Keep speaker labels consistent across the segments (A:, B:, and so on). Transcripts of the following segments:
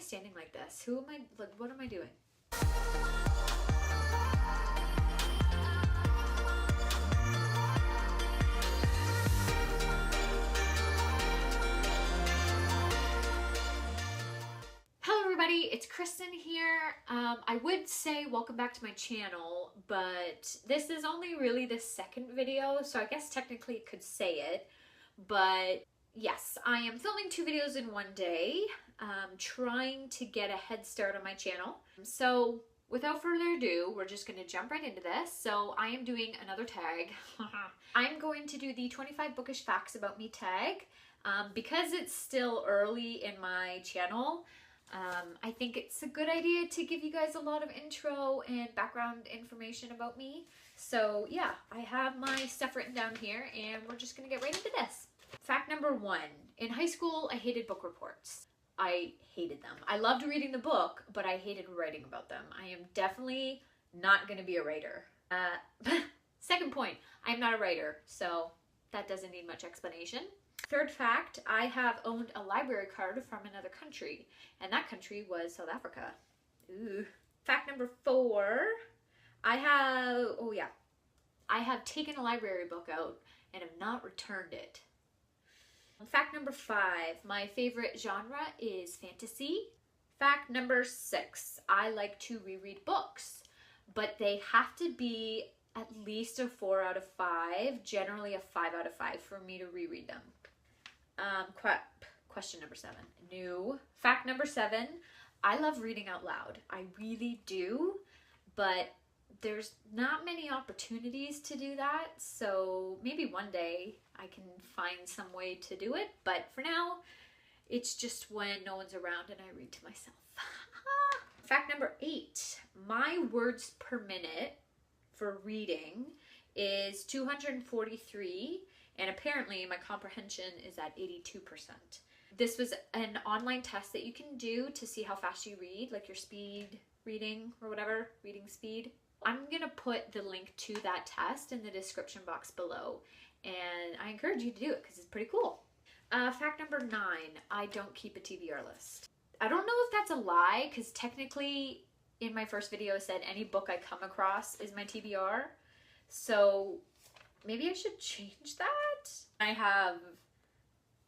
A: standing like this? Who am I, like, what am I doing? Hello everybody, it's Kristen here. I would say welcome back to my channel, but this is only really the second video, so I guess technically it could say it. But yes, I am filming 2 videos in one day, trying to get a head start on my channel. So without further ado, we're just going to jump right into this. So I am doing another tag. I'm going to do the 25 bookish facts about me tag. Because it's still early in my channel, I think it's a good idea to give you guys a lot of intro and background information about me. So yeah, I have my stuff written down here and we're just gonna get right into this. Fact number 1. In high school, I hated book reports. I hated them. I loved reading the book, but I hated writing about them. I am definitely not gonna be a writer. Second point, I'm not a writer, so that doesn't need much explanation. Third fact, I have owned a library card from another country, and that country was South Africa. Ooh. Fact number 4, I have taken a library book out and have not returned it. Fact number 5, my favorite genre is fantasy. Fact number 6, I like to reread books, but they have to be at least a 4 out of 5, generally a 5 out of 5 for me to reread them. Question number 7. New. Fact number 7, I love reading out loud. I really do, but there's not many opportunities to do that, so maybe one day I can find some way to do it, but for now, it's just when no one's around and I read to myself. Fact number 8, my words per minute for reading is 243, and apparently my comprehension is at 82%. This was an online test that you can do to see how fast you read, like your speed reading or whatever, reading speed. I'm gonna put the link to that test in the description box below, and I encourage you to do it because it's pretty cool. Fact number 9, I don't keep a TBR list. I don't know if that's a lie, because technically in my first video it said any book I come across is my TBR, so maybe I should change that. I have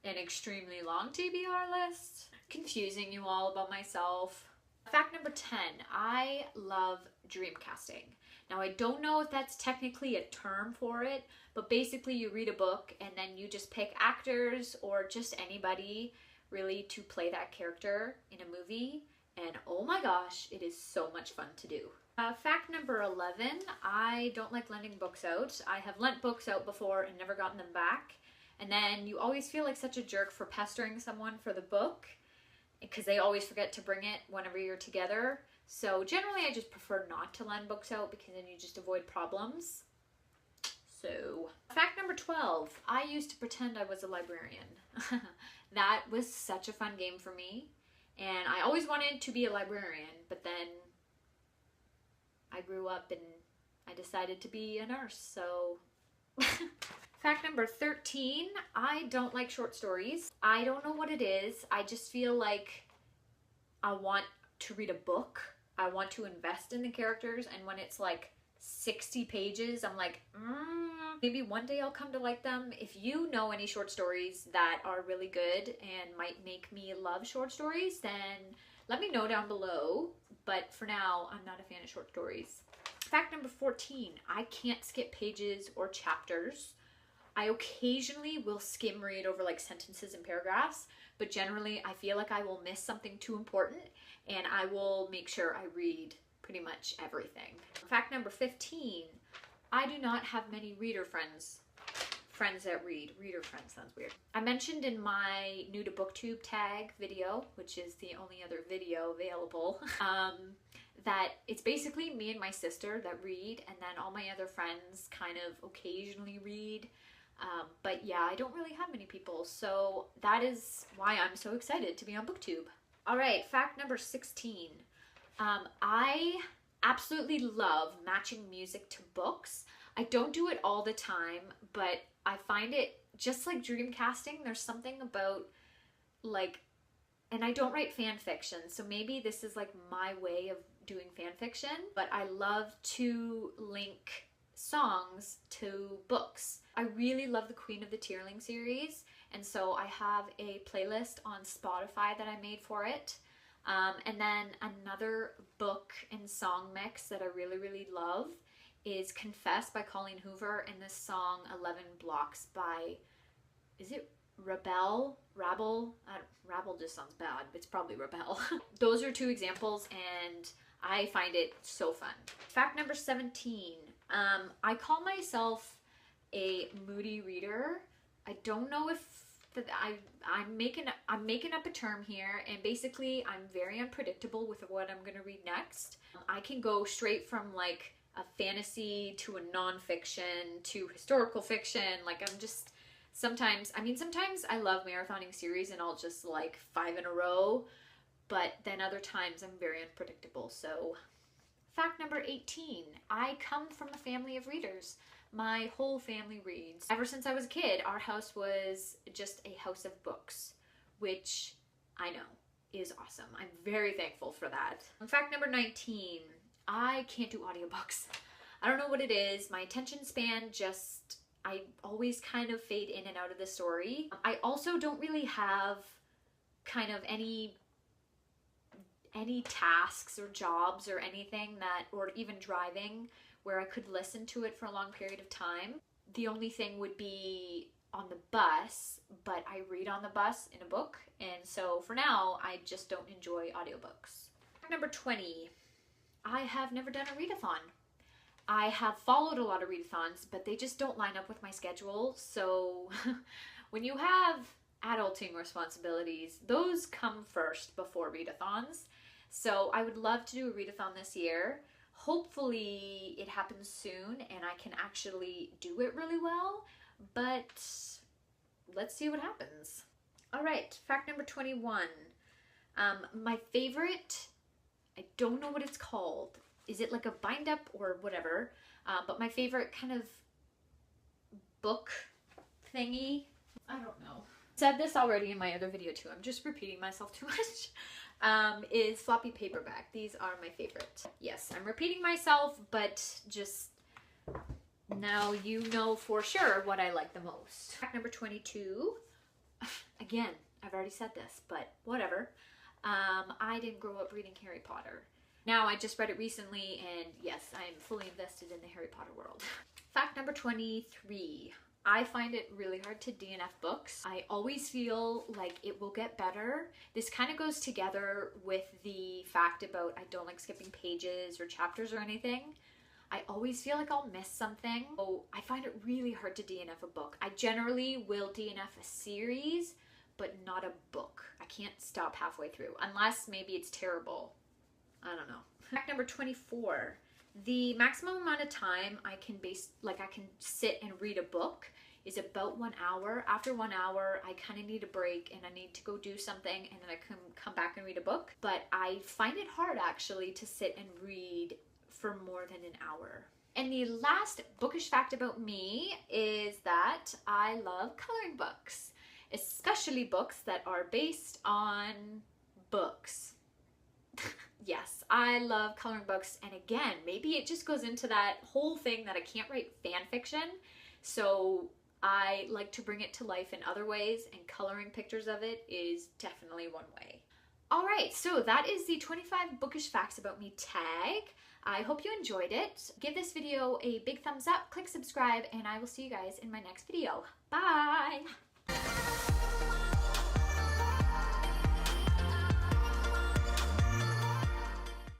A: an extremely long TBR list, confusing you all about myself. Fact number 10, I love dream casting. Now I don't know if that's technically a term for it, but basically you read a book and then you just pick actors or just anybody really to play that character in a movie, and oh my gosh, it is so much fun to do. Fact number 11, I don't like lending books out. I have lent books out before and never gotten them back. And then you always feel like such a jerk for pestering someone for the book because they always forget to bring it whenever you're together. So generally I just prefer not to lend books out because then you just avoid problems. So, fact number 12, I used to pretend I was a librarian. That was such a fun game for me. And I always wanted to be a librarian, but then I grew up and I decided to be a nurse, so. Fact number 13, I don't like short stories. I don't know what it is. I just feel like I want to read a book. I want to invest in the characters, and when it's like 60 pages, I'm like, maybe one day I'll come to like them. If you know any short stories that are really good and might make me love short stories, then let me know down below. But for now, I'm not a fan of short stories. Fact number 14, I can't skip pages or chapters. I occasionally will skim read over like sentences and paragraphs, but generally I feel like I will miss something too important and I will make sure I read pretty much everything. Fact number 15, I do not have many reader friends. Friends that read. Reader friends sounds weird. I mentioned in my new to booktube tag video, which is the only other video available, that it's basically me and my sister that read, and then all my other friends kind of occasionally read. But yeah, I don't really have many people, so that is why I'm so excited to be on booktube. All right, fact number 16. I absolutely love matching music to books. I don't do it all the time, but I find it just like dream casting. There's something about like and I don't write fan fiction, so maybe this is like my way of doing fan fiction, but I love to link songs to books. I really love the Queen of the Tearling series, and so I have a playlist on Spotify that I made for it. And then another book and song mix that I really, really love is Confess by Colleen Hoover, and this song 11 Blocks by, is it Rabel? Rabble just sounds bad. It's probably Rebel. Those are two examples, and I find it so fun. Fact number 17. I call myself a moody reader. I don't know if I'm making up a term here, and basically I'm very unpredictable with what I'm gonna read next. I can go straight from like a fantasy to a nonfiction to historical fiction. Like I'm just sometimes I love marathoning series and I'll just like 5 in a row, but then other times I'm very unpredictable. So fact number 18, I come from a family of readers. My whole family reads. Ever since I was a kid, our house was just a house of books, which I know is awesome. I'm very thankful for that. Fact number 19, I can't do audiobooks. I don't know what it is. My attention span just, I always kind of fade in and out of the story. I also don't really have kind of any tasks or jobs or anything that, or even driving, where I could listen to it for a long period of time. The only thing would be on the bus, but I read on the bus in a book, and so for now, I just don't enjoy audiobooks. Number 20, I have never done a readathon. I have followed a lot of readathons, but they just don't line up with my schedule, so when you have adulting responsibilities, those come first before readathons. So I would love to do a readathon this year. Hopefully it happens soon and I can actually do it really well, but let's see what happens. All right, fact number 21. My favorite, I don't know what it's called. Is it like a bind up or whatever? But my favorite kind of book thingy, I don't know. Said this already in my other video too. I'm just repeating myself too much. Is floppy paperback. These are my favorite. Yes, I'm repeating myself, but just now you know for sure what I like the most. Fact number 22. Again, I've already said this, but whatever. I didn't grow up reading Harry Potter. Now I just read it recently, and yes, I'm fully invested in the Harry Potter world. Fact number 23. I find it really hard to DNF books. I always feel like it will get better. This kind of goes together with the fact about I don't like skipping pages or chapters or anything. I always feel like I'll miss something. So I find it really hard to DNF a book. I generally will DNF a series, but not a book. I can't stop halfway through, unless maybe it's terrible. I don't know. Fact number 24. The maximum amount of time I can sit and read a book is about 1 hour. After 1 hour, I kind of need a break and I need to go do something, and then I can come back and read a book. But I find it hard actually to sit and read for more than an hour. And the last bookish fact about me is that I love coloring books, especially books that are based on books. Yes, I love coloring books, and again, maybe it just goes into that whole thing that I can't write fan fiction, so I like to bring it to life in other ways, and coloring pictures of it is definitely one way. Alright, so that is the 25 bookish facts about me tag. I hope you enjoyed it. Give this video a big thumbs up, click subscribe, and I will see you guys in my next video. Bye!